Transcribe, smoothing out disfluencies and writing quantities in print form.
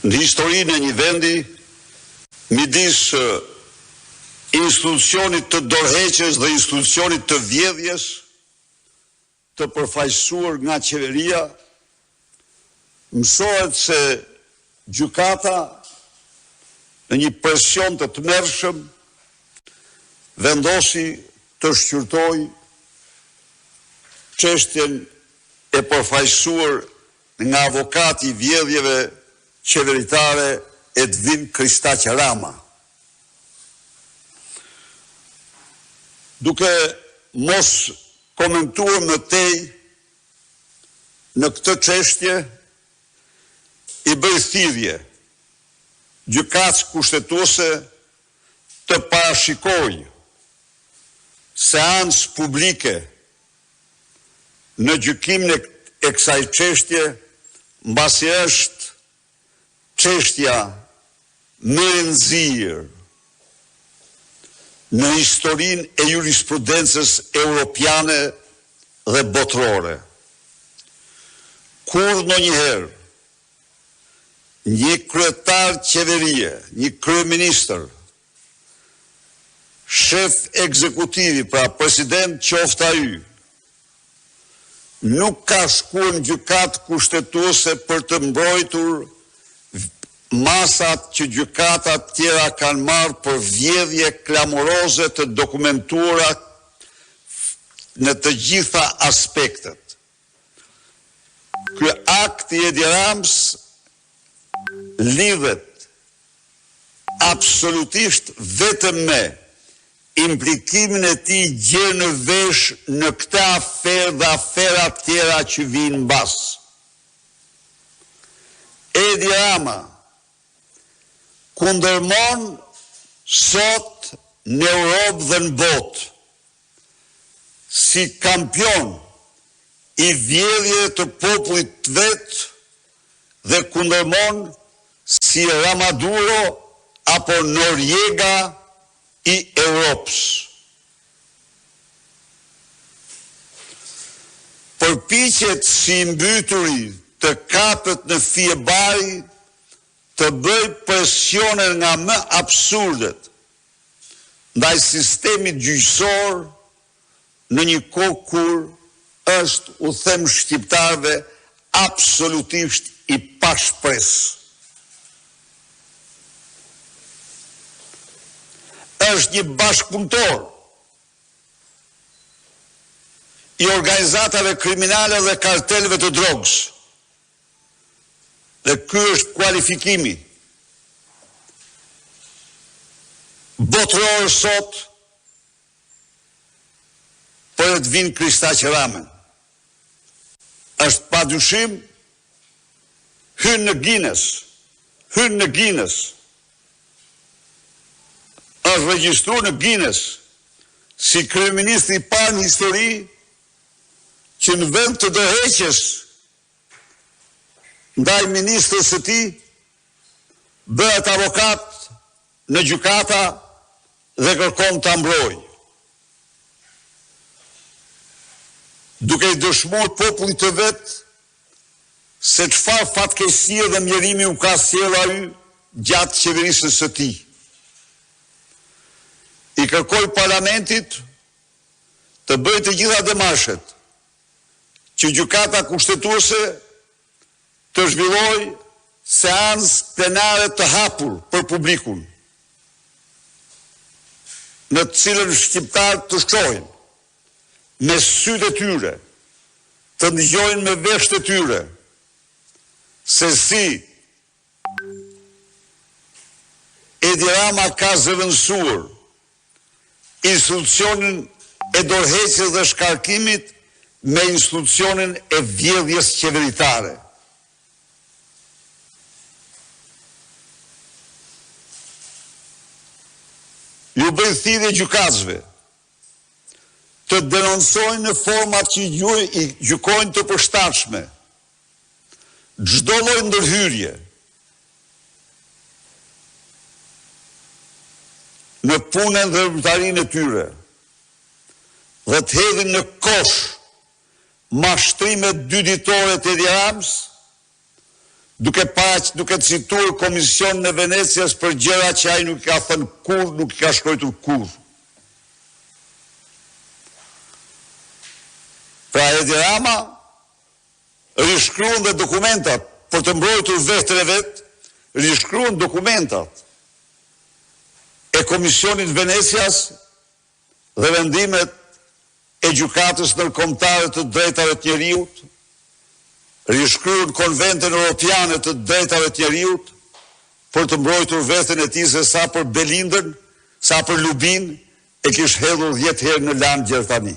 Në historinë e një vendi, midis institucionit të dorëheqjes dhe institucionit të vjedhjes, të përfaqësuar nga qeveria, mësohet se gjykata në një presion të tmerrshëm vendosi të shqyrtoj çështjen e përfaqësuar nga avokati i vjedhjeve qeveritare Edvin Kristaq Rama. Duke mos komentuar më tej në këtë çështje, i bëj thirrje gjykatës kushtetuese të parashikojë seancë publike në gjykimin e kësaj çështje, mbasi është çështja më e rëndësishme në historinë e jurisprudencës europiane dhe botërore. Kur ndonjëherë një kryetar qeverie, një kryeministër, shef ekzekutivi, pra president qoftë ai, nuk ka shkuar në gjykatë kushtetuese për të mbrojtur masat që gjykatat tjera kanë marrë për vjedhje klamoroze të dokumentuara në të gjitha aspektet. Ky akt i Edi Ramës lidhet absolutisht vetëm me implikimin e tij gjerë në vesh në këtë aferë dhe afera tjera që vinë mbas. Edi Rama kundërmon sot në Europë dhe në botë si kampion i vjedhjeve të popullit të vet dhe kundërmon si Ramaduro apo Noriega i Europës. Përpiqet si mbyturi të kapet në fije bari të bëj presione nga më absurdet ndaj sistemit gjyqësor në një kohë kur është, u them shqiptarëve, absolutisht i pashpresë. Është një bashkëpunëtor i organizatave kriminale dhe kartelëve të drogës. Dhe ky është kualifikimi botëror sot për Edvin Kristaq Ramën. Është padyshim hyn në Guinness. Është regjistruar në Guinness si kryeministri i parë në histori që në vend të dorëheqjes ndaj ministrës së tij bëhet avokat në gjykata dhe kërkon ta mbrojë. Duke i dëshmuar popullit të vet se çfarë fatkeqësie dhe mjerimi u ka sjellë ai gjatë qeverisës së tij. I kërkoi parlamentit të bëjë të gjitha demarshet që gjykata kushtetuese të zhvillojë seancë plenare të hapur për publikun, në të cilën shqiptarët të shohin me sytë e tyre, të ndëgjojnë me veshët e tyre se si Edi Rama ka zëvendësuar institucionin e dorëheqjes dhe shkarkimit me institucionin e vjedhjes qeveritare. Ju bëj thirrje gjykatësve të denoncojnë në format që i gjykojnë të përshtatshme çdo lloj ndërhyrje në punën dhe veprimtarinë e tyre dhe të hedhin në kosh mashtrimet dy ditore të Edi Ramës duke cituar Komisionin e Venecias për gjëra që ai nuk ka thënë kurrë, nuk ka shkruar kurrë. Pra Edi Rama rishkruan dhe dokumentat për të mbrojtur veten e vet, rishkruan dokumentat e Komisionit Venecias dhe vendimet e Gjykatës Ndërkombëtare të Drejtave të Njeriut, rishkruan Konventin Evropian të Drejtave të Njeriut për të mbrojtur veten e tij se sa për Belindën, sa për Lubin e kish hedhur 10 herë në lanë Gjertani.